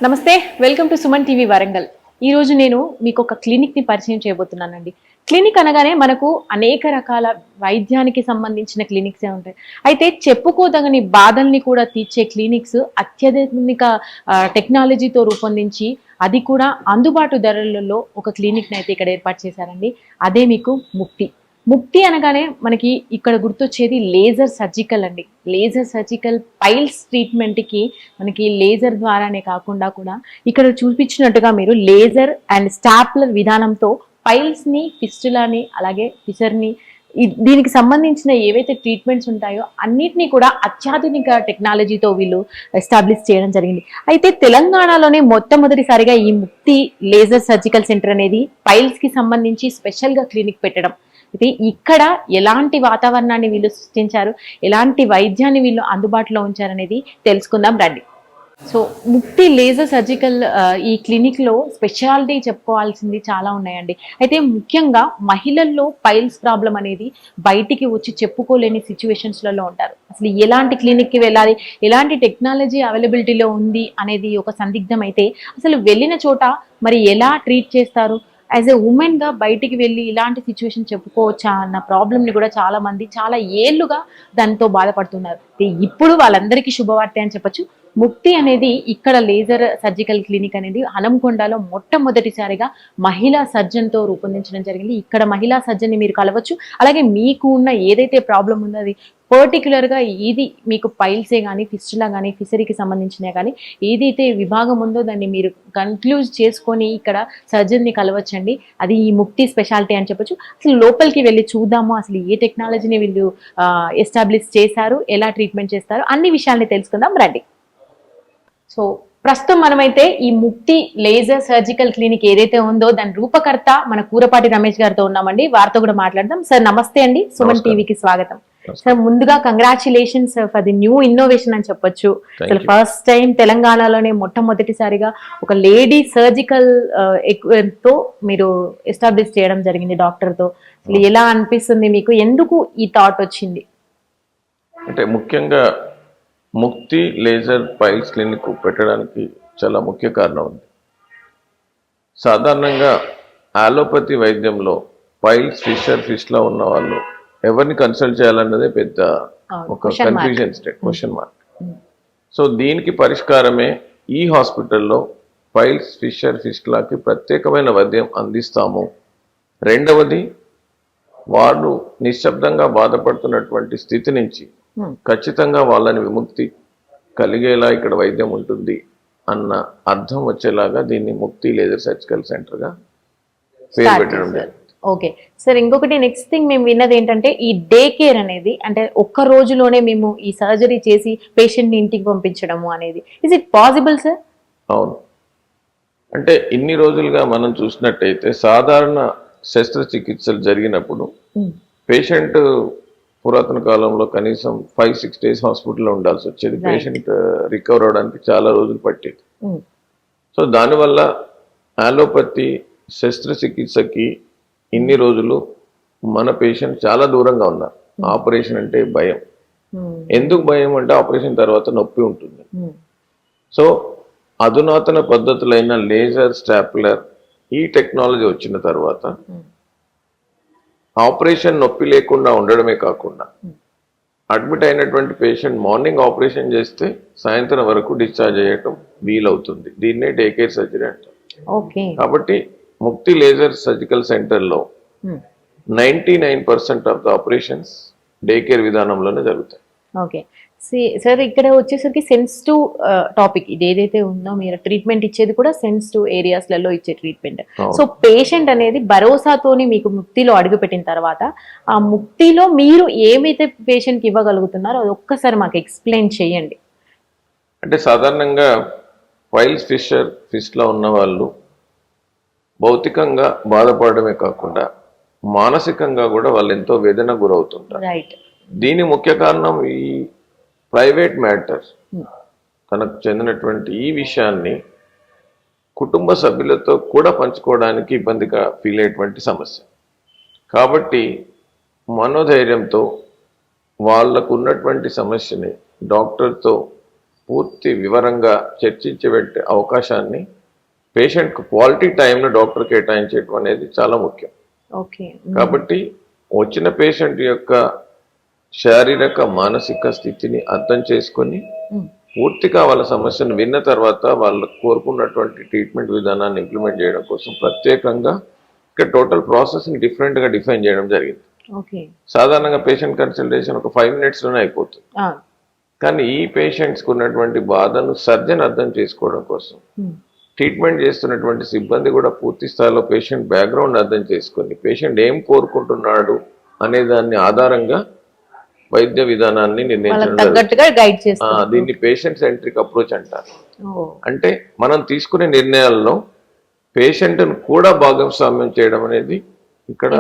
నమస్తే, welcome to Suman TV Warangal. ఈ రోజు నేను మీకు ఒక క్లినిక్ ని పరిచయం చేయబోతున్నానండి. క్లినిక్ అనగానే మనకు అనేక రకాల వైద్యానికి సంబంధించిన క్లినిక్సే ఉంటాయి. అయితే చెప్పుకోదగని బాధల్ని కూడా తీర్చే క్లినిక్స్ అత్యాధునిక టెక్నాలజీతో రూపొందించి అది కూడా అందుబాటు ధరలలో ఒక క్లినిక్‌ని అయితే ఇక్కడ ఏర్పాటు చేశారండి. అదే మీకు ముక్తి. ముక్తి అనగానే మనకి ఇక్కడ గుర్తొచ్చేది లేజర్ సర్జికల్ అండి. లేజర్ సర్జికల్ పైల్స్ ట్రీట్మెంట్‌కి మనకి లేజర్ ద్వారానే కాకుండా కూడా ఇక్కడ చూపించినట్టుగా మీరు లేజర్ అండ్ స్టాప్లర్ విధానంతో పైల్స్‌ని, ఫిస్టులాని అలాగే ఫిషర్‌ని దీనికి సంబంధించిన ఏవైతే ట్రీట్మెంట్స్ ఉంటాయో అన్నిటినీ కూడా అత్యాధునిక టెక్నాలజీతో వీళ్ళు ఎస్టాబ్లిష్ చేయడం జరిగింది. అయితే తెలంగాణలోనే మొట్టమొదటిసారిగా ఈ ముక్తి లేజర్ సర్జికల్ సెంటర్ అనేది పైల్స్‌కి సంబంధించి స్పెషల్‌గా క్లినిక్ పెట్టడం. అయితే ఇక్కడ ఎలాంటి వాతావరణాన్ని వీళ్ళు సృష్టించారు, ఎలాంటి వైద్యాన్ని వీళ్ళు అందుబాటులో ఉంచారనేది తెలుసుకుందాం రండి. సో ముక్తి లేజర్ సర్జికల్ ఈ క్లినిక్లో స్పెషాలిటీ చెప్పుకోవాల్సింది చాలా ఉన్నాయండి. అయితే ముఖ్యంగా మహిళల్లో పైల్స్ ప్రాబ్లం అనేది బయటికి వచ్చి చెప్పుకోలేని సిచ్యువేషన్స్లలో ఉంటారు. అసలు ఎలాంటి క్లినిక్కి వెళ్ళాలి, ఎలాంటి టెక్నాలజీ అవైలబిలిటీలో ఉంది అనేది ఒక సందిగ్ధం. అయితే అసలు వెళ్ళిన చోట మరి ఎలా ట్రీట్ చేస్తారు, యాజ్ ఎ ఉమెన్గా బయటికి వెళ్ళి ఇలాంటి సిచ్యువేషన్ చెప్పుకోవచ్చా అన్న ప్రాబ్లమ్ని కూడా చాలా మంది చాలా ఏళ్ళుగా దాంతో బాధపడుతున్నారు. ఇప్పుడు వాళ్ళందరికీ శుభవార్త అని చెప్పొచ్చు. ముక్తి అనేది ఇక్కడ లేజర్ సర్జికల్ క్లినిక్ అనేది హనంకొండలో మొట్టమొదటిసారిగా మహిళా సర్జన్తో రూపొందించడం జరిగింది. ఇక్కడ మహిళా సర్జన్ని మీరు కలవచ్చు. అలాగే మీకు ఉన్న ఏదైతే ప్రాబ్లం ఉందో అది పర్టికులర్గా ఇది మీకు పైల్సే కానీ ఫిస్టులా కానీ ఫిషరీకి సంబంధించినవి కానీ ఏదైతే విభాగం ఉందో దాన్ని మీరు కన్క్లూజ్ చేసుకొని ఇక్కడ సర్జన్ని కలవచ్చండి. అది ఈ ముక్తి స్పెషాలిటీ అని చెప్పొచ్చు. అసలు లోపలికి వెళ్ళి చూద్దాము, అసలు ఏ టెక్నాలజీని వీళ్ళు ఎస్టాబ్లిష్ చేశారు, ఎలా ట్రీట్మెంట్ చేస్తారు, అన్ని విషయాల్ని తెలుసుకుందాం రండి. సో ప్రస్తుతం మనమైతే ఈ ముక్తి లేజర్ సర్జికల్ క్లినిక్ ఏదైతే ఉందో దాని రూపకర్త మన కూరపాటి రమేష్ గారితో ఉన్నామండి. వారితో కూడా మాట్లాడదాం. సార్ నమస్తే అండి, సుమన్ టీవీకి స్వాగతం. సార్ ముందుగా congratulations for the new innovation అని చెప్పొచ్చు. అసలు ఫస్ట్ టైం తెలంగాణలోనే మొట్టమొదటిసారిగా ఒక లేడీ సర్జికల్ తో మీరు ఎస్టాబ్లిష్ చేయడం జరిగింది డాక్టర్తో. అసలు ఎలా అనిపిస్తుంది మీకు, ఎందుకు ఈ థాట్ వచ్చింది? అంటే ముఖ్యంగా ముక్తి లేజర్ పైల్స్ క్లినిక్ పెట్టడానికి చాలా ముఖ్య కారణం ఉంది. సాధారణంగా ఆలోపతి వైద్యంలో పైల్స్ ఫిస్ట్లో ఉన్న వాళ్ళు ఎవరిని కన్సల్ట్ చేయాలన్నదే పెద్ద ఒక confusion state, question mark. So దీనికి పరిష్కారమే ఈ హాస్పిటల్లో పైల్స్ ఫిస్టులాకి ప్రత్యేకమైన వైద్యం అందిస్తాము. రెండవది, వాళ్ళు నిశ్శబ్దంగా బాధపడుతున్నటువంటి స్థితి నుంచి ఖచ్చితంగా వాళ్ళని విముక్తి కలిగేలా ఇక్కడ వైద్యం ఉంటుంది అన్న అర్థం వచ్చేలాగా దీన్ని ముక్తి లేజర్ సర్జికల్ సెంటర్గా పేరు పెట్టడం. ఓకే సార్, ఇంకొకటి నెక్స్ట్ థింగ్ మేము విన్నది ఏంటంటే ఈ డే కేర్ అనేది, అంటే ఒక్క రోజులోనే మేము ఈ సర్జరీ చేసి పేషెంట్ని ఇంటికి పంపించడము అనేది, ఇస్ ఇట్ పాసిబుల్ సార్? అవును. అంటే ఇన్ని రోజులుగా మనం చూసినట్టయితే సాధారణ శస్త్రచికిత్సలు జరిగినప్పుడు పేషెంట్ పురాతన కాలంలో కనీసం 5-6 డేస్ హాస్పిటల్లో ఉండాల్సి వచ్చేది. పేషెంట్ రికవర్ అవడానికి చాలా రోజులు పట్టేది. సో దానివల్ల ఆలోపతి శస్త్రచికిత్సకి ఇన్ని రోజులు మన పేషెంట్ చాలా దూరంగా ఉన్నారు. ఆపరేషన్ అంటే భయం. ఎందుకు భయం అంటే ఆపరేషన్ తర్వాత నొప్పి ఉంటుంది. సో అధునాతన పద్ధతులైన లేజర్ స్టాప్లర్ ఈ టెక్నాలజీ వచ్చిన తర్వాత ఆపరేషన్ నొప్పి లేకుండా ఉండడమే కాకుండా అడ్మిట్ అయినటువంటి పేషెంట్ మార్నింగ్ ఆపరేషన్ చేస్తే సాయంత్రం వరకు డిశ్చార్జ్ అయ్యటం వీలవుతుంది. దీన్నే డే కేర్ సర్జరీ అంటారు. కాబట్టి ముక్తి లేజర్ సర్జికల్ సెంటర్లో 99% of the operations day care విధానంలోనే జరుగుతాయి. ఓకే సార్, ఇక్కడ వచ్చేసరికి సెన్సిటివ్ టాపిక్ ఇది ఏదైతే ఉందో, మీరు ట్రీట్మెంట్ ఇచ్చేది కూడా సెన్సిటివ్ ఏరియాస్లలో ఇచ్చే ట్రీట్మెంట్. సో పేషెంట్ అనేది భరోసాతోని మీకు ముక్తిలో అడుగుపెట్టిన తర్వాత ఆ ముక్తిలో మీరు ఏమైతే పేషెంట్కి ఇవ్వగలుగుతున్నారో అది ఒక్కసారి మాకు ఎక్స్ప్లెయిన్ చేయండి. అంటే సాధారణంగా పైల్స్ ఫిస్ట్లో ఉన్న వాళ్ళు భౌతికంగా బాధపడమే కాకుండా మానసికంగా కూడా వాళ్ళు ఎంతో వేదన గురవుతుంటారు. రైట్. దీని ముఖ్య కారణం ఈ ప్రైవేట్ మ్యాటర్, తనకు చెందినటువంటి ఈ విషయాన్ని కుటుంబ సభ్యులతో కూడా పంచుకోవడానికి ఇబ్బందిగా ఫీల్ అయ్యేటువంటి సమస్య. కాబట్టి మనోధైర్యంతో వాళ్ళకు ఉన్నటువంటి సమస్యని డాక్టర్తో పూర్తి వివరంగా చర్చించే అవకాశాన్ని పేషెంట్కు క్వాలిటీ టైంలో డాక్టర్ కేటాయించడం అనేది చాలా ముఖ్యం. ఓకే. కాబట్టి వచ్చిన పేషెంట్ యొక్క శారీరక మానసిక స్థితిని అర్థం చేసుకొని పూర్తిగా వాళ్ళ సమస్యను విన్న తర్వాత వాళ్ళు కోరుకున్నటువంటి ట్రీట్మెంట్ విధానాన్ని ఇంప్లిమెంట్ చేయడం కోసం ప్రత్యేకంగా ఇక్కడ టోటల్ ప్రాసెస్ని డిఫరెంట్గా డిఫైన్ చేయడం జరిగింది. ఓకే. సాధారణంగా పేషెంట్ కన్సల్టేషన్ ఒక 5 minutesలోనే అయిపోతుంది. కానీ ఈ పేషెంట్స్కి ఉన్నటువంటి బాధను సర్జన్ అర్థం చేసుకోవడం కోసం ట్రీట్మెంట్ చేస్తున్నటువంటి సిబ్బంది కూడా పూర్తి స్థాయిలో పేషెంట్ బ్యాక్గ్రౌండ్ అర్థం చేసుకొని పేషెంట్ ఏం కోరుకుంటున్నాడు అనే దాన్ని ఆధారంగా వైద్య విధానాన్ని నిర్ణయించడం దీన్ని పేషెంట్ సెంట్రిక్ అప్రోచ్ అంటారు. అంటే మనం తీసుకునే నిర్ణయాల్లో పేషెంట్ను కూడా భాగస్వామ్యం చేయడం అనేది ఇక్కడ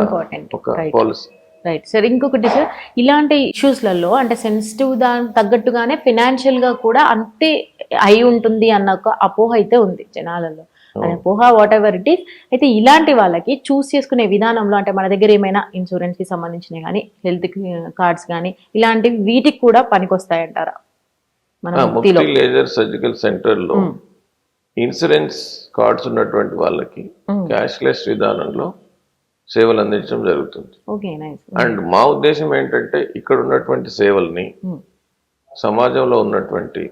ఒక పాలసీ. Right sir. ఇంకొకటి సార్, ఇలాంటి ఇష్యూస్లలో అంటే సెన్సిటివ్ దాని తగ్గట్టుగానే ఫినాన్షియల్ గా కూడా అంతే అయి ఉంటుంది అన్న ఒక అపోహ అయితే ఉంది జనాలలో. అది అపోహ వాట్ ఎవర్ ఇట్ ఈస్. అయితే ఇలాంటి వాళ్ళకి చూస్ చేసుకునే విధానంలో అంటే మన దగ్గర ఏమైనా ఇన్సూరెన్స్ కి సంబంధించినవి కానీ హెల్త్ కార్డ్స్ కానీ ఇలాంటివి వీటికి కూడా పనికొస్తాయంటారా? ముక్తి లేజర్ సర్జికల్ సెంటర్ లో ఇన్సూరెన్స్ కార్డ్స్ ఉన్నటువంటి వాళ్ళకి క్యాష్లెస్ విధానంలో సేవలు అందించడం జరుగుతుంది. అండ్ మా ఉద్దేశం ఏంటంటే ఇక్కడ ఉన్నటువంటి సేవల్ని సమాజంలో ఉన్నటువంటి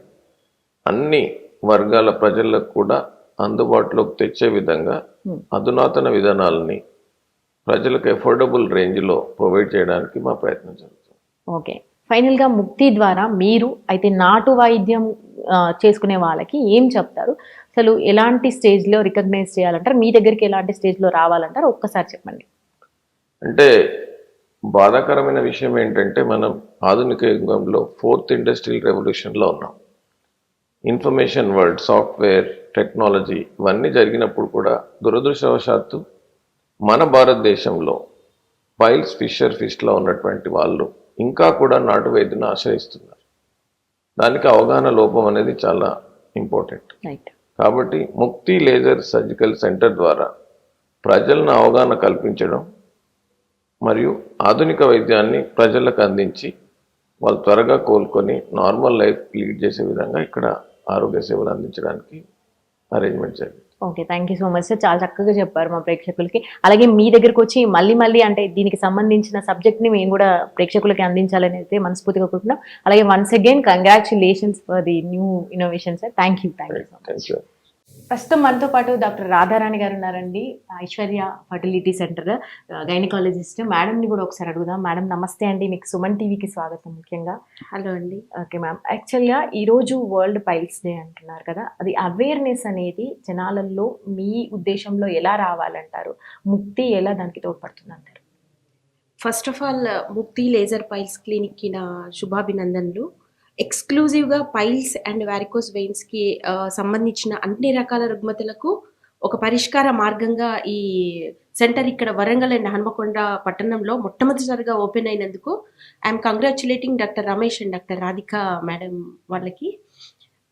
అన్ని వర్గాల ప్రజలకు కూడా అందుబాటులోకి తెచ్చే విధంగా అధునాతన విధానాలని ప్రజలకు ఎఫోర్డబుల్ రేంజ్లో ప్రొవైడ్ చేయడానికి మా ప్రయత్నం జరుగుతుంది. ఓకే. ఫైనల్గా ముక్తి ద్వారా మీరు అయితే నాటు వైద్యం చేసుకునే వాళ్ళకి ఏం చెప్తారు? అసలు ఎలాంటి స్టేజ్లో రికగ్నైజ్ చేయాలంటారు? మీ దగ్గరికి ఎలాంటి స్టేజ్లో రావాలంటారు? ఒక్కసారి చెప్పండి. అంటే బాధాకరమైన విషయం ఏంటంటే మనం ఆధునిక యుగంలో 4th ఇండస్ట్రియల్ రెవల్యూషన్లో ఉన్నాం. ఇన్ఫర్మేషన్ వరల్డ్, సాఫ్ట్వేర్, టెక్నాలజీ ఇవన్నీ జరిగినప్పుడు కూడా దురదృష్టవశాత్తు మన భారతదేశంలో పైల్స్ ఫిష్లో ఉన్నటువంటి వాళ్ళు ఇంకా కూడా నాటు వైద్యుని ఆశ్రయిస్తున్నారు. దానికి అవగాహన లోపం అనేది చాలా ఇంపార్టెంట్. కాబట్టి ముక్తి లేజర్ సర్జికల్ సెంటర్ ద్వారా ప్రజలను అవగాహన కల్పించడం మరియు ఆధునిక వైద్యాన్ని ప్రజలకు అందించి వాళ్ళు త్వరగా కోలుకొని నార్మల్ లైఫ్ లీడ్ చేసే విధంగా ఇక్కడ ఆరోగ్య సేవలు అందించడానికి అరేంజ్మెంట్ జరిగింది. Okay. Thank you so much sir. చాలా చక్కగా చెప్పారు మా ప్రేక్షకులకి. అలాగే మీ దగ్గరకు వచ్చి మళ్ళీ అంటే దీనికి సంబంధించిన సబ్జెక్ట్ని మేము కూడా ప్రేక్షకులకి అందించాలని అయితే మనస్ఫూర్తిగా కోరుకుంటున్నాం. అలాగే once again congratulations for the new innovation sir. Thank you so much. ప్రస్తుతం మనతో పాటు డాక్టర్ రాధారాణి గారు ఉన్నారండి, ఐశ్వర్య ఫర్టిలిటీ సెంటర్ గైనకాలజిస్ట్. మేడంని కూడా ఒకసారి అడుగుదాం. మేడం నమస్తే అండి, మీకు సుమన్ టీవీకి స్వాగతం. ముఖ్యంగా హలో అండి. ఓకే మ్యామ్, యాక్చువల్గా ఈరోజు వరల్డ్ పైల్స్ డే అంటున్నారు కదా, అది అవేర్నెస్ అనేది జనాలలో మీ ఉద్దేశంలో ఎలా రావాలంటారు? ముక్తి ఎలా దానికి తోడ్పడుతుంది అంటారు? ఫస్ట్ ఆఫ్ ఆల్ ముక్తి లేజర్ పైల్స్ క్లినిక్కి నా శుభాభినందనలు. ఎక్స్క్లూజివ్గా పైల్స్ అండ్ వారికోస్ వెయిన్స్కి సంబంధించిన అన్ని రకాల రుగ్మతలకు ఒక పరిష్కార మార్గంగా ఈ సెంటర్ ఇక్కడ వరంగల్ అండ్ హన్మకొండ పట్టణంలో మొట్టమొదటిసారిగా ఓపెన్ అయినందుకు I'm congratulating doctor Ramesh and doctor Radhika madam వాళ్ళకి.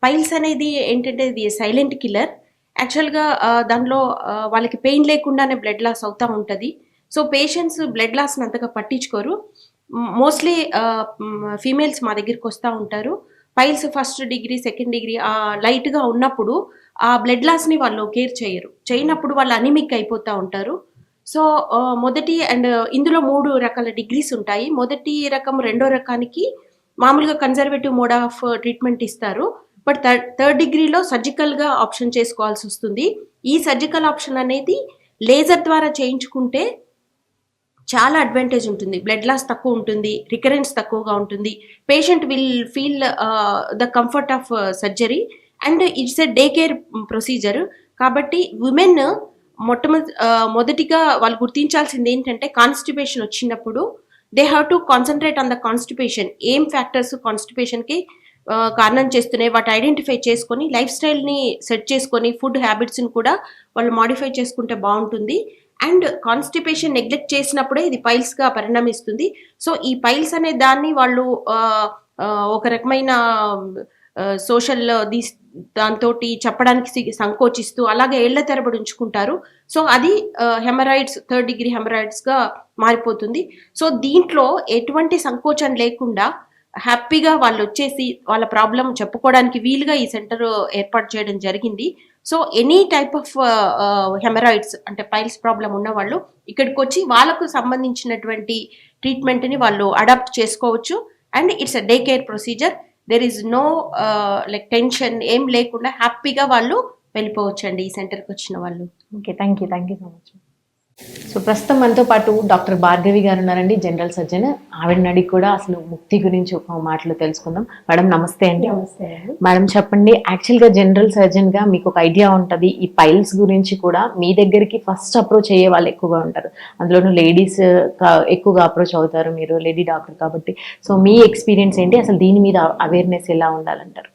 పైల్స్ అనేది ఏంటంటే ఇది సైలెంట్ కిల్లర్. యాక్చువల్గా దానిలో వాళ్ళకి పెయిన్ లేకుండానే బ్లడ్ లాస్ అవుతూ ఉంటుంది. సో పేషెంట్స్ బ్లడ్ లాస్ని అంతగా పట్టించుకోరు. మోస్ట్లీ ఫీమేల్స్ మా దగ్గరికి వస్తూ ఉంటారు. Piles first degree, second degree లైట్గా ఉన్నప్పుడు ఆ బ్లడ్ లాస్ని వాళ్ళు కేర్ చేయనప్పుడు వాళ్ళు అనిమిక్ అయిపోతూ ఉంటారు. సో మొదటి అండ్ ఇందులో 3 రకాల డిగ్రీస్ ఉంటాయి. మొదటి రకం, రెండో రకానికి మామూలుగా కన్జర్వేటివ్ మోడ్ ఆఫ్ ట్రీట్మెంట్ ఇస్తారు. బట్ థర్డ్ డిగ్రీలో సర్జికల్గా ఆప్షన్ చేసుకోవాల్సి వస్తుంది. ఈ సర్జికల్ ఆప్షన్ అనేది లేజర్ ద్వారా చేయించుకుంటే చాలా అడ్వాంటేజ్ ఉంటుంది. బ్లడ్ లాస్ తక్కువ ఉంటుంది, రికరెన్స్ తక్కువగా ఉంటుంది. Patient will feel the comfort of surgery and it's a day care procedure. కాబట్టి ఉమెన్ మొదటిగా వాళ్ళు గుర్తించాల్సింది ఏంటంటే కాన్స్టిపేషన్ వచ్చినప్పుడు they have to concentrate on the constipation. ఏం ఫ్యాక్టర్స్ కాన్స్టిపేషన్కి కారణం చేస్తున్నాయి వాటి ఐడెంటిఫై చేసుకొని లైఫ్ స్టైల్ని సెట్ చేసుకొని ఫుడ్ హ్యాబిట్స్ని కూడా వాళ్ళు మాడిఫై చేసుకుంటే బాగుంటుంది. అండ్ కాన్స్టిపేషన్ నెగ్లెక్ట్ చేసినప్పుడే ఇది పైల్స్గా పరిణమిస్తుంది. సో ఈ పైల్స్ అనే దాన్ని వాళ్ళు ఒక రకమైన సోషల్ దాంతో చెప్పడానికి సంకోచిస్తూ అలాగే ఏళ్ల తరబడి ఉంచుకుంటారు. సో అది హెమరాయిడ్స్, థర్డ్ డిగ్రీ హెమరాయిడ్స్గా మారిపోతుంది. సో దీంట్లో ఎటువంటి సంకోచం లేకుండా హ్యాపీగా వాళ్ళు వచ్చేసి వాళ్ళ ప్రాబ్లం చెప్పుకోవడానికి వీలుగా ఈ సెంటర్ ఏర్పాటు చేయడం జరిగింది. So any type of haemorrhoids అంటే పైల్స్ ప్రాబ్లం ఉన్న వాళ్ళు ఇక్కడికి వచ్చి వాళ్ళకు సంబంధించినటువంటి ట్రీట్మెంట్ని వాళ్ళు అడాప్ట్ చేసుకోవచ్చు. And it's a day care procedure. There is no like tension ఏం లేకుండా హ్యాపీగా వాళ్ళు వెళ్ళిపోవచ్చు అండి ఈ సెంటర్కి వచ్చిన వాళ్ళు. Okay, thank you so much. So ప్రస్తుతం మనతో పాటు డాక్టర్ భార్గవి గారు ఉన్నారండి, జనరల్ సర్జన్. ఆవిడని అడిగి కూడా అసలు ముక్తి గురించి ఒక మాటలు తెలుసుకుందాం. మేడం నమస్తే అండి. నమస్తే అండి. మేడం చెప్పండి, యాక్చువల్గా జనరల్ సర్జన్గా మీకు ఒక ఐడియా ఉంటుంది ఈ పైల్స్ గురించి కూడా. మీ దగ్గరికి ఫస్ట్ అప్రోచ్ అయ్యే వాళ్ళు ఎక్కువగా ఉంటారు, అందులోనూ లేడీస్ ఎక్కువగా అప్రోచ్ అవుతారు, మీరు లేడీ డాక్టర్ కాబట్టి. సో మీ ఎక్స్పీరియన్స్ ఏంటి, అసలు దీని మీద అవేర్నెస్ ఎలా ఉండాలంటారు?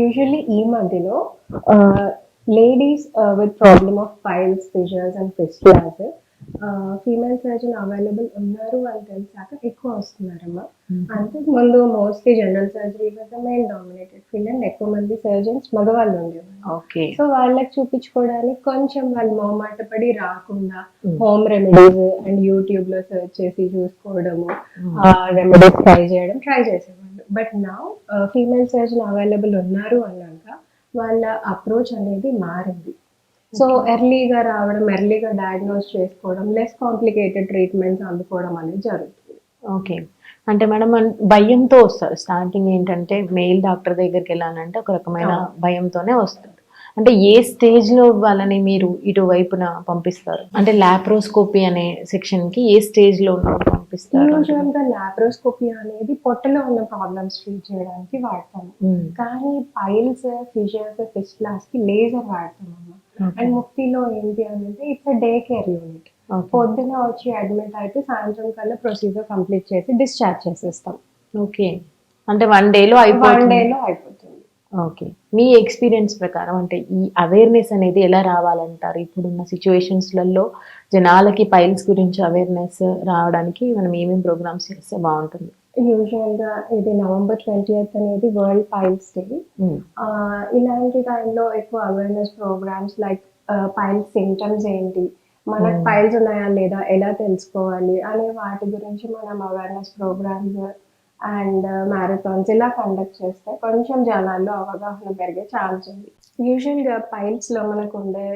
యూజువల్లీ ఈ మధ్యలో ladies with problem of piles, fissures and fistulas female surgeon available ఉన్నారు అని తెలిసాక ఎక్కువ వస్తున్నారమ్మా. అంతకు ముందు mostly general surgery was the main dominated field and ఎక్కువ మంది సర్జన్స్ మగవాళ్ళు ఉండేవారు. ఓకే. సో వాళ్ళకి చూపించుకోవడానికి కొంచెం వాళ్ళు మొహమాట పడి రాకుండా హోమ్ రెమెడీస్ అండ్ యూట్యూబ్ లో సర్చ్ చేసి చూసుకోవడము, రెమెడీస్ ట్రై చేసేవాళ్ళు. But now female surgeon available ఉన్నారు అన్నాక వాళ్ళ అప్రోచ్ అనేది మారింది. సో ఎర్లీగా రావడం, ఎర్లీగా డయాగ్నోస్ చేసుకోవడం, లెస్ కాంప్లికేటెడ్ ట్రీట్మెంట్స్ అందుకోవడం అనేది జరుగుతుంది. ఓకే. అంటే మేడం భయంతో వస్తారు. స్టార్టింగ్ ఏంటంటే మెయిల్ డాక్టర్ దగ్గరికి వెళ్ళాలంటే ఒక రకమైన భయంతోనే వస్తారు. అంటే ఏ స్టేజ్ లో వాళ్ళని మీరు ఇటువైపున పంపిస్తారు? అంటే లాప్రోస్కోపీ అనే సెక్షన్ కి ఏ స్టేజ్ లో పంపిస్తారు? యూజువల్ గా లాప్రోస్కోపీ అనేది పొట్టలో ఉన్న ప్రాబ్లమ్స్ ట్రీట్ చేయడానికి వాడతాము. కానీ పైల్స్, ఫిషర్స్, ఫిస్టులాస్ కి లేజర్ వాడతామమ్మా. అండ్ ముక్తిలో ఏంటి అంటే ఇట్స్ డే కేర్ యూనిట్. పొద్దున వచ్చి అడ్మిట్ అయితే సాయంత్రం కల్లా ప్రొసీజర్ కంప్లీట్ చేసి డిశ్చార్జ్ చేసేస్తాం. ఓకే. అంటే వన్ డేలో అయిపోతుంది. ఓకే. మీ ఎక్స్పీరియన్స్ ప్రకారం అంటే ఈ అవేర్నెస్ అనేది ఎలా రావాలంటారు? ఇప్పుడున్న సిచ్యువేషన్స్లలో జనాలకి పైల్స్ గురించి అవేర్నెస్ రావడానికి మనం ఏమేమి ప్రోగ్రామ్స్ చేస్తే బాగుంటుంది? యూజువల్ గా ఇది November 20th అనేది వరల్డ్ పైల్స్ డే. ఇలాంటి టైంలో ఎక్కువ awareness programs like piles symptoms ఏంటి, మనకు పైల్స్ ఉన్నాయా లేదా ఎలా తెలుసుకోవాలి అనే వాటి గురించి మనం అవేర్నెస్ ప్రోగ్రామ్స్ అండ్ మ్యారథాన్స్ ఇలా కండక్ట్ చేస్తే కొంచెం జనాల్లో అవగాహన పెరిగే ఛాన్స్ ఉంది. యూజువల్గా పైల్స్లో మనకు ఉండే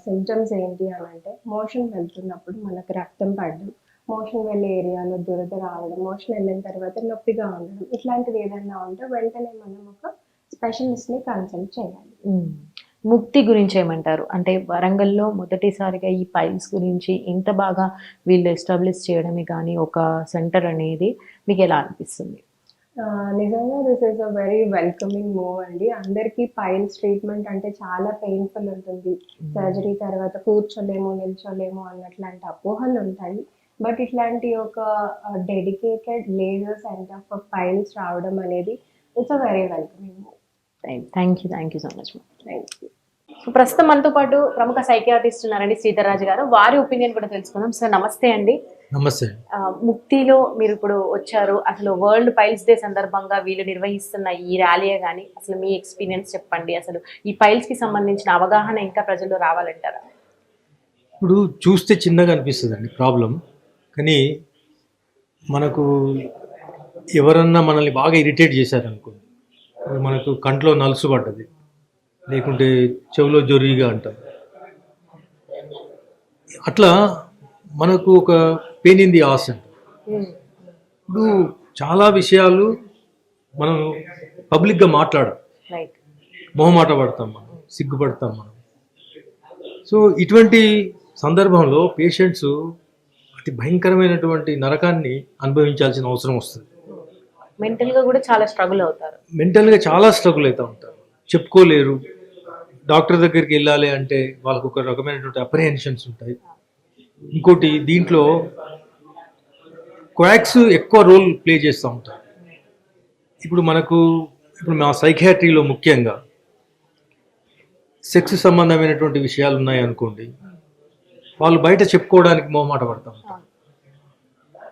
సిమ్టమ్స్ ఏంటి అని అంటే మోషన్ వెళ్తున్నప్పుడు మనకు రక్తం పడడం, మోషన్ వెళ్ళే ఏరియాలో దురద రావడం, మోషన్ వెళ్ళిన తర్వాత నొప్పిగా ఉండడం, ఇట్లాంటివి ఏదైనా ఉంటే వెంటనే మనం ఒక స్పెషలిస్ట్ని కన్సల్ట్ చేయాలి. ముక్తి గురించి ఏమంటారు? అంటే వరంగల్లో మొదటిసారిగా ఈ పైల్స్ గురించి ఇంత బాగా వీళ్ళు ఎస్టాబ్లిష్ చేయడమే కానీ ఒక సెంటర్ అనేది మీకు ఎలా అనిపిస్తుంది? నిజంగా this is a very welcoming move అండి. అందరికీ పైల్స్ ట్రీట్మెంట్ అంటే చాలా పెయిన్ఫుల్ ఉంటుంది. సర్జరీ తర్వాత కూర్చోలేము, నిల్చోలేము అన్నట్లాంటి అపోహలు ఉంటాయి. బట్ ఇట్లాంటి ఒక dedicated laser centre for piles రావడం అనేది it's a very welcoming move. Thank you so much. Thank you. So ప్రస్తుతం మనతో పాటు ప్రముఖ సైకియాట్రిస్ట్ ఉన్నారండి శ్రీధర్ రాజు గారు. వారి ఒపీనియన్ కూడా తెలుసుకుందాం. సార్ నమస్తే అండి. నమస్తే. ముక్తిలో మీరు ఇప్పుడు వచ్చారు, అసలు వరల్డ్ పైల్స్ డే సందర్భంగా వీళ్ళు నిర్వహిస్తున్న ఈ ర్యాలీయే కానీ అసలు మీ ఎక్స్పీరియన్స్ చెప్పండి. అసలు ఈ పైల్స్ కి సంబంధించిన అవగాహన ఇంకా ప్రజల్లో రావాలంటారా? ఇప్పుడు చూస్తే చిన్నగా అనిపిస్తుందండి ప్రాబ్లం, కానీ మనకు ఎవరన్నా మనల్ని బాగా ఇరిటేట్ చేశారనుకోండి, మనకు కంట్లో నలుసు పడ్డది, లేకుంటే చెవిలో జొర్రిగా అంటారు, అట్లా మనకు ఒక పెయిన్ ఇన్ ది ఆస్ అంట. ఇప్పుడు చాలా విషయాలు మనం పబ్లిక్గా మాట్లాడం, మొహమాట పడతాం, మనం సిగ్గుపడతాం మనం. సో ఇటువంటి సందర్భంలో పేషెంట్స్ అతి భయంకరమైనటువంటి నరకాన్ని అనుభవించాల్సిన అవసరం వస్తుంది. మెంటల్గా కూడా చాలా స్ట్రగుల్ అవుతారు. మెంటల్గా చాలా స్ట్రగుల్ అవుతూ ఉంటారు, చెప్పుకోలేరు. డాక్టర్ దగ్గరికి వెళ్ళాలి అంటే వాళ్ళకు ఒక రకమైనటువంటి అప్రిహెన్షన్స్ ఉంటాయి. ఇంకోటి దీంట్లో క్వాక్స్ ఎక్కువ రోల్ ప్లే చేస్తూ ఉంటారు. ఇప్పుడు మా సైకియాట్రీలో ముఖ్యంగా సెక్స్ సంబంధమైనటువంటి విషయాలు ఉన్నాయనుకోండి, వాళ్ళు బయట చెప్పుకోవడానికి మొహమాట పడతా ఉంటారు.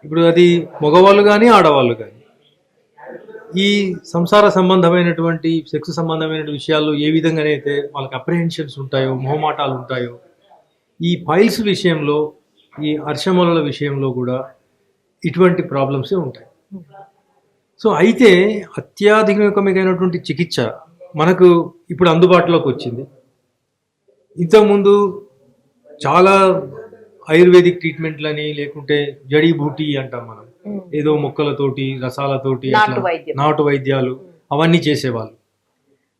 ఇప్పుడు అది మగవాళ్ళు కానీ ఆడవాళ్ళు కానీ ఈ సంసార సంబంధమైనటువంటి సెక్స్ సంబంధమైన విషయాల్లో ఏ విధంగానైతే వాళ్ళకి అప్రిహెన్షన్స్ ఉంటాయో, మొహమాటాలు ఉంటాయో, ఈ పైల్స్ విషయంలో, ఈ అర్షముల విషయంలో కూడా ఇటువంటి ప్రాబ్లమ్సే ఉంటాయి. సో అయితే అత్యాధునికమైనటువంటి చికిత్స మనకు ఇప్పుడు అందుబాటులోకి వచ్చింది. ఇంతకుముందు చాలా ఆయుర్వేదిక్ ట్రీట్మెంట్లని లేకుంటే జడీబూటీ అంటాం మనం, ఏదో మొక్కలతోటి రసాలతోటి నాటు అట్లా వైద్యం. నాటు వైద్యాలు అవన్నీ చేసేవాళ్ళు.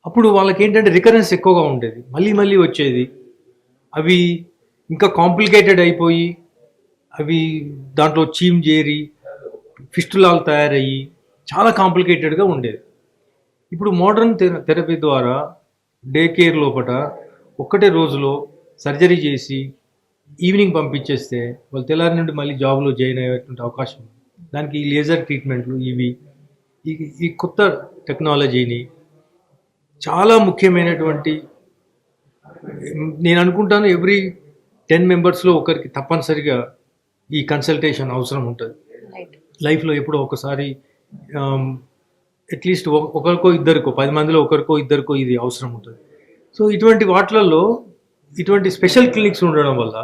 అప్పుడు వాళ్ళకి ఏంటంటే రికరెన్స్ ఎక్కువగా ఉండేది, మళ్ళీ మళ్ళీ వచ్చేది. అవి ఇంకా కాంప్లికేటెడ్ అయిపోయి అవి దాంట్లో చీమ్ చేరి ఫిస్టులాలు తయారయ్యి చాలా కాంప్లికేటెడ్గా ఉండేది. ఇప్పుడు మోడర్న్ థెరపీ ద్వారా డే కేర్ లోపల ఒక్కటే రోజులో సర్జరీ చేసి ఈవినింగ్ పంపించేస్తే వాళ్ళు తెల్లారి నుండి మళ్ళీ జాబ్లో జాయిన్ అయ్యేటువంటి అవకాశం ఉంది. దానికి ఈ లేజర్ ట్రీట్మెంట్లు ఇవి ఈ కొత్త టెక్నాలజీని చాలా ముఖ్యమైనటువంటి, నేను అనుకుంటాను ఎవ్రీ 10 మెంబర్స్లో ఒకరికి తప్పనిసరిగా ఈ కన్సల్టేషన్ అవసరం ఉంటుంది లైఫ్లో. ఎప్పుడో ఒకసారి అట్లీస్ట్ ఒకరికో ఇద్దరికో 10 మందిలో ఒకరికో ఇద్దరికో ఇది అవసరం ఉంటుంది. సో ఇటువంటి వాటిలలో ఇటువంటి స్పెషల్ క్లినిక్స్ ఉండడం వల్ల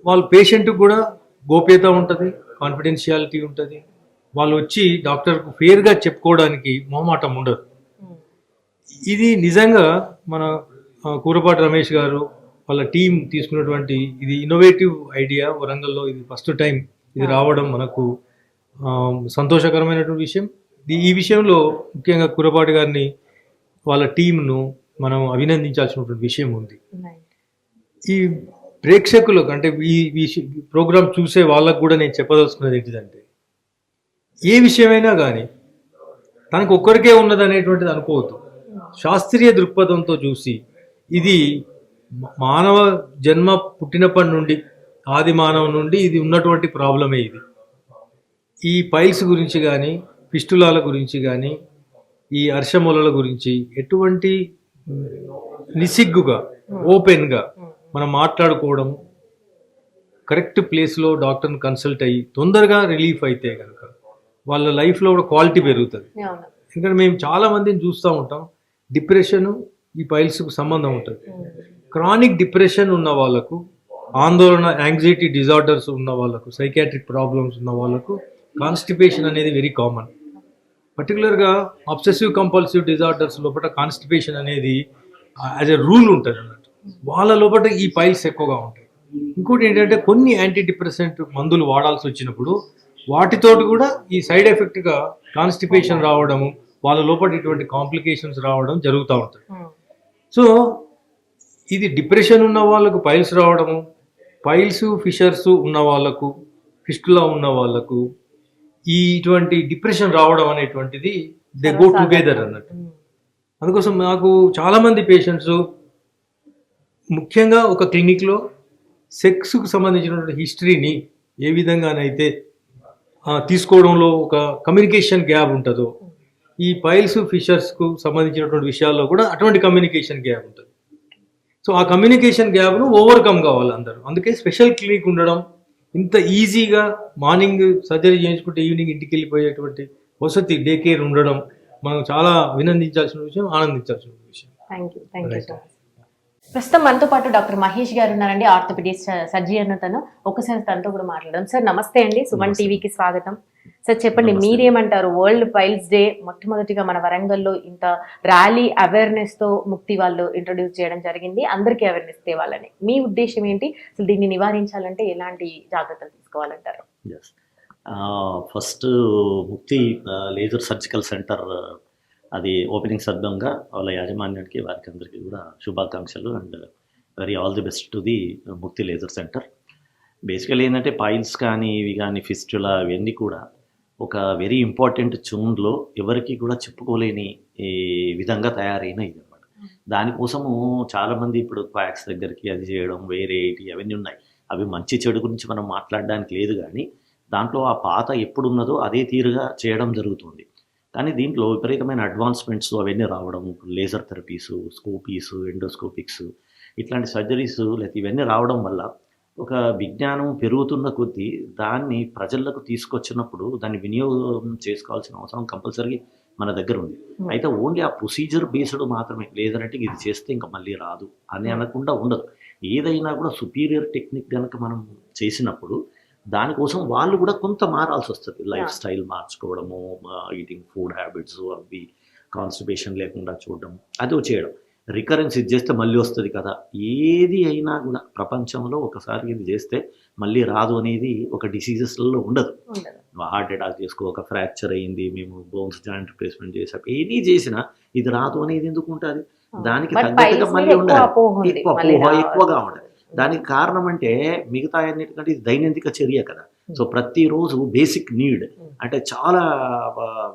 వాళ్ళ పేషెంట్కి కూడా గోప్యత ఉంటుంది, కాన్ఫిడెన్షియాలిటీ ఉంటుంది. వాళ్ళు వచ్చి డాక్టర్కు ఫేర్గా చెప్పుకోవడానికి మొహమాటం ఉండదు. ఇది నిజంగా మన కూరపాటి రమేష్ గారు వాళ్ళ టీం తీసుకున్నటువంటి ఇది ఇన్నోవేటివ్ ఐడియా. వరంగల్లో ఇది ఫస్ట్ టైం ఇది రావడం మనకు సంతోషకరమైనటువంటి విషయం. ఈ విషయంలో ముఖ్యంగా కూరపాటి గారిని వాళ్ళ టీంను మనం అభినందించాల్సినటువంటి విషయం ఉంది. ఈ ప్రేక్షకులకు అంటే ఈ ప్రోగ్రాం చూసే వాళ్ళకు కూడా నేను చెప్పదలుచుకున్నది ఏంటిదంటే, ఏ విషయమైనా కానీ తనకు ఒక్కరికే ఉన్నది అనేటువంటిది అనుకోవద్దు. శాస్త్రీయ దృక్పథంతో చూసి ఇది మానవ జన్మ పుట్టినప్పటి నుండి ఆది మానవ నుండి ఇది ఉన్నటువంటి ప్రాబ్లమే. ఇది ఈ పైల్స్ గురించి కానీ ఫిస్టులాల గురించి కానీ ఈ అర్షమూలల గురించి ఎటువంటి నిసిగ్గుగా ఓపెన్గా మనం మాట్లాడుకోవడం, కరెక్ట్ ప్లేస్లో డాక్టర్ని కన్సల్ట్ అయ్యి తొందరగా రిలీఫ్ అయితే కనుక వాళ్ళ లైఫ్లో కూడా క్వాలిటీ పెరుగుతుంది. ఎందుకంటే మేము చాలా మందిని చూస్తూ ఉంటాం, డిప్రెషను ఈ పైల్స్కు సంబంధం ఉంటుంది. క్రానిక్ డిప్రెషన్ ఉన్న వాళ్ళకు, ఆందోళన యాంగ్జైటీ డిజార్డర్స్ ఉన్న వాళ్ళకు, సైకాట్రిక్ ప్రాబ్లమ్స్ ఉన్న వాళ్ళకు కాన్స్టిపేషన్ అనేది వెరీ కామన్. పర్టికులర్గా అబ్సెసివ్ కంపల్సివ్ డిజార్డర్స్ లోపల కాన్స్టిపేషన్ అనేది యాజ్ ఎ రూల్ ఉంటుంది అన్నట్టు. వాళ్ళ లోపల ఈ పైల్స్ ఎక్కువగా ఉంటాయి. ఇంకోటి ఏంటంటే కొన్ని యాంటీ డిప్రెసెంట్ మందులు వాడాల్సి వచ్చినప్పుడు వాటితోటి కూడా ఈ సైడ్ ఎఫెక్ట్గా కాన్స్టిపేషన్ రావడము, వాళ్ళ లోపల ఇటువంటి కాంప్లికేషన్స్ రావడం జరుగుతూ ఉంటుంది. సో ఇది డిప్రెషన్ ఉన్న వాళ్ళకు పైల్స్ రావడము, పైల్స్ ఫిషర్స్ ఉన్న వాళ్ళకు, ఫిస్టులా ఉన్న వాళ్ళకు ఇటువంటి డిప్రెషన్ రావడం అనేటువంటిది దే గో టుగెదర్ అన్నట్టు. అందుకోసం నాకు చాలామంది పేషెంట్స్ ముఖ్యంగా ఒక క్లినిక్లో సెక్స్కు సంబంధించినటువంటి హిస్టరీని ఏ విధంగానైతే తీసుకోవడంలో ఒక కమ్యూనికేషన్ గ్యాప్ ఉంటుందో, ఈ పైల్స్ ఫిషర్స్కు సంబంధించినటువంటి విషయాల్లో కూడా అటువంటి కమ్యూనికేషన్ గ్యాప్ ఉంటుంది. సో ఆ కమ్యూనికేషన్ గ్యాప్ను ఓవర్కమ్ కావాలి అందరూ. అందుకే స్పెషల్ క్లినిక్ ఉండడం, ఇంత ఈజీగా మార్నింగ్ సర్జరీ చేయించుకుంటే ఈవినింగ్ ఇంటికి వెళ్ళిపోయేటువంటి వసతి డే కేర్ ఉండడం మనం చాలా అభినందించాల్సిన విషయం, ఆనందించాల్సిన విషయం. Thank you so much. ప్రస్తుతం మనతో పాటు డాక్టర్ మహేష్ గారు ఉన్నారండి, ఆర్థోపెడిక్స్ సర్జరీ తను. ఒకసారి తనతో కూడా మాట్లాడదాం. సార్ నమస్తే అండి, సుమన్ టీవీకి స్వాగతం. సార్ చెప్పండి, మీరేమంటారు? వరల్డ్ పైల్స్ డే మొట్టమొదటిగా మన వరంగల్లో ఇంత ర్యాలీ అవేర్నెస్ తో ముక్తి వాళ్ళు ఇంట్రొడ్యూస్ చేయడం జరిగింది, అందరికీ అవేర్నెస్ తేవాలని. మీ ఉద్దేశం ఏంటి? అసలు దీన్ని నివారించాలంటే ఎలాంటి జాగ్రత్తలు తీసుకోవాలంటారు? ఫస్ట్ ముక్తి లేజర్ సర్జికల్ సెంటర్ అది ఓపెనింగ్ సందర్భంగా వాళ్ళ యాజమాన్యానికి వారికి అందరికీ కూడా శుభాకాంక్షలు and very all the best to the Mukti laser centre. Basically ఏంటంటే పైల్స్ కానీ ఇవి కానీ ఫిస్టులా ఇవన్నీ కూడా ఒక వెరీ ఇంపార్టెంట్ జోన్లో ఎవరికి కూడా చెప్పుకోలేని ఈ విధంగా తయారైన ఇది అనమాట. దానికోసము చాలామంది ఇప్పుడు క్వాక్స్ దగ్గరికి అది చేయడం వేరే అవన్నీ ఉన్నాయి. అవి మంచి చెడు గురించి మనం మాట్లాడడానికి లేదు, కానీ దాంట్లో ఆ పాత ఎప్పుడున్నదో అదే తీరుగా చేయడం జరుగుతుంది. కానీ దీంట్లో విపరీతమైన అడ్వాన్స్మెంట్స్ అవన్నీ రావడం, లేజర్ థెరపీసు, స్కోపీసు, ఎండోస్కోపిక్స్ ఇట్లాంటి సర్జరీస్ లేకపోతే ఇవన్నీ రావడం వల్ల ఒక విజ్ఞానం పెరుగుతున్న కొద్దీ దాన్ని ప్రజలకు తీసుకొచ్చినప్పుడు దాన్ని వినియోగం చేసుకోవాల్సిన అవసరం కంపల్సరీ మన దగ్గర ఉంది. అయితే ఓన్లీ ఆ ప్రొసీజర్ బేస్డ్ మాత్రమే, లేదంటే ఇది చేస్తే ఇంకా మళ్ళీ రాదు అని అనకుండా ఉండదు. ఏదైనా కూడా సుపీరియర్ టెక్నిక్ కనుక మనం చేసినప్పుడు దానికోసం వాళ్ళు కూడా కొంత మారాల్సి వస్తుంది, లైఫ్ స్టైల్ మార్చుకోవడము, ఈటింగ్ ఫుడ్ హ్యాబిట్స్ అవి, కాన్స్టిపేషన్ లేకుండా చూడడం, అది చేయడం. రికరెన్స్ ఇది చేస్తే మళ్ళీ వస్తుంది కదా, ఏది అయినా కూడా ప్రపంచంలో ఒకసారి ఇది చేస్తే మళ్ళీ రాదు అనేది ఒక డిసీజెస్లలో ఉండదు. హార్ట్ అటాక్ చేసుకో, ఒక ఫ్రాక్చర్ అయ్యింది, మేము బోన్స్ జాయింట్ రిప్లేస్మెంట్ చేసాం, ఏది చేసినా ఇది రాదు అనేది ఎందుకు ఉంటుంది? దానికి తగ్గట్టుగా మళ్ళీ ఉండాలి, ఎక్కువ అపోహ ఎక్కువగా ఉండాలి. దానికి కారణం అంటే మిగతా అన్నిటికంటే ఇది దైనందిక చర్య కదా. సో ప్రతిరోజు బేసిక్ నీడ్ అంటే చాలా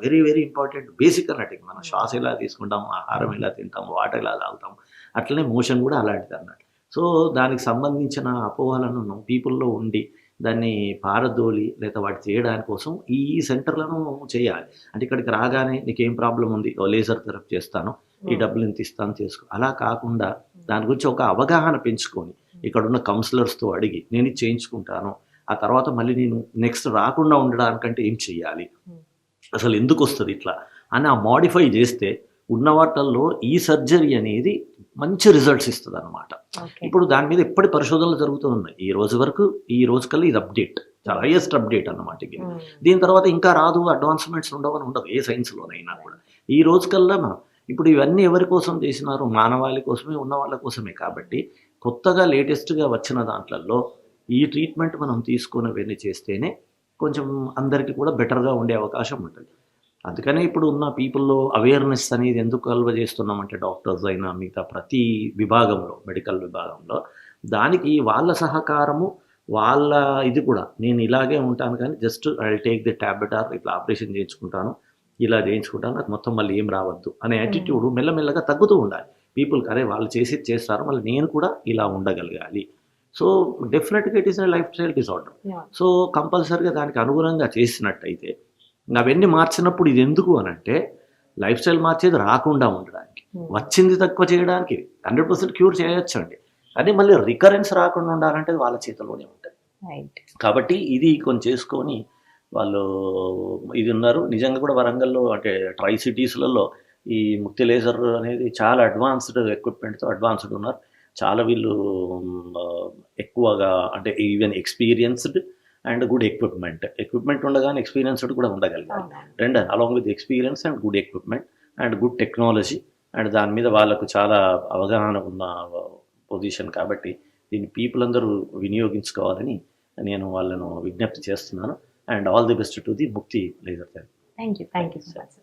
వెరీ వెరీ ఇంపార్టెంట్ బేసిక్ అన్నట్టు. మనం శ్వాస ఎలా తీసుకుంటాం, ఆహారం ఎలా తింటాం, వాటర్ ఎలా తాగుతాం, అట్లనే మోషన్ కూడా అలాంటిది అన్నట్టు. సో దానికి సంబంధించిన అపోహలను పీపుల్లో ఉండి దాన్ని పారదోలి లేదా వాటి చేయడానికి కోసం ఈ సెంటర్లను చేయాలి. అంటే ఇక్కడికి రాగానే నీకేం ప్రాబ్లం ఉంది, లేజర్ థెరపీ చేస్తాను, ఈ డబ్బులు ఇంత ఇస్తాను చేసుకో, అలా కాకుండా దాని గురించి ఒక అవగాహన పెంచుకొని ఇక్కడున్న కౌన్సిలర్స్తో అడిగి నేను ఇది చేయించుకుంటాను, ఆ తర్వాత మళ్ళీ నేను నెక్స్ట్ రాకుండా ఉండడానికంటే ఏం చెయ్యాలి, అసలు ఎందుకు వస్తుంది ఇట్లా అని ఆ మాడిఫై చేస్తే ఉన్న వాటిల్లో ఈ సర్జరీ అనేది మంచి రిజల్ట్స్ ఇస్తుంది అనమాట. ఇప్పుడు దాని మీద ఎప్పటి పరిశోధనలు జరుగుతూ ఉన్నాయి. ఈ రోజు వరకు, ఈ రోజు కల్లా ఇది అప్డేట్, చాలా హైయెస్ట్ అప్డేట్ అన్నమాట ఇది. దీని తర్వాత ఇంకా రాదు, అడ్వాన్స్మెంట్స్ ఉండవని ఉండదు ఏ సైన్స్లోనైనా కూడా. ఈ రోజు కల్లా మనం ఇప్పుడు ఇవన్నీ ఎవరి కోసం చేసినారు, మానవాళి కోసమే, ఉన్న వాళ్ళ కోసమే. కాబట్టి కొత్తగా లేటెస్ట్గా వచ్చిన దాంట్లలో ఈ ట్రీట్మెంట్ మనం తీసుకున్నవన్నీ చేస్తేనే కొంచెం అందరికీ కూడా బెటర్గా ఉండే అవకాశం ఉంటుంది. అందుకనే ఇప్పుడు ఉన్న పీపుల్లో అవేర్నెస్ అనేది ఎందుకు కలువ చేస్తున్నామంటే డాక్టర్స్ అయినా మిగతా ప్రతి విభాగంలో, మెడికల్ విభాగంలో దానికి వాళ్ళ సహకారము, వాళ్ళ ఇది కూడా, నేను ఇలాగే ఉంటాను కానీ just I take the tablet or ఇట్లా ఆపరేషన్ చేయించుకుంటాను, ఇలా చేయించుకుంటాను, నాకు మొత్తం మళ్ళీ ఏం రావద్దు అనే యాటిట్యూడ్ మెల్లమెల్లగా తగ్గుతూ ఉండాలి పీపుల్కి. అరే వాళ్ళు చేసి చేస్తారు, మళ్ళీ నేను కూడా ఇలా ఉండగలగాలి. సో డెఫినెట్గా it is a life style disorder. So కంపల్సరీగా దానికి అనుగుణంగా చేసినట్టయితే అవన్నీ మార్చినప్పుడు ఇది ఎందుకు అని అంటే లైఫ్ స్టైల్ మార్చేది రాకుండా ఉండడానికి, వచ్చింది తక్కువ చేయడానికి 100% క్యూర్ చేయొచ్చండి. కానీ మళ్ళీ రికరెన్స్ రాకుండా ఉండాలంటే వాళ్ళ చేతిలోనే ఉంటుంది. కాబట్టి ఇది కొంచెం చేసుకొని వాళ్ళు ఇది ఉన్నారు. నిజంగా కూడా వరంగల్లో అంటే ట్రై సిటీస్లలో ఈ ముక్తి లేజర్ అనేది చాలా అడ్వాన్స్డ్ ఎక్విప్మెంట్తో అడ్వాన్స్డ్ ఉన్నారు. చాలా వీళ్ళు ఎక్కువగా అంటే even experienced and good equipment ఉండగానే ఎక్స్పీరియన్స్డ్ కూడా ఉండగలిగారు. రెండు along with experience and good equipment and good technology and దాని మీద వాళ్ళకు చాలా అవగాహన ఉన్న పొజిషన్. కాబట్టి దీన్ని పీపుల్ అందరూ వినియోగించుకోవాలని నేను వాళ్ళను విజ్ఞప్తి చేస్తున్నాను. And all the best to the Mukti laser therapy. Thank you so much.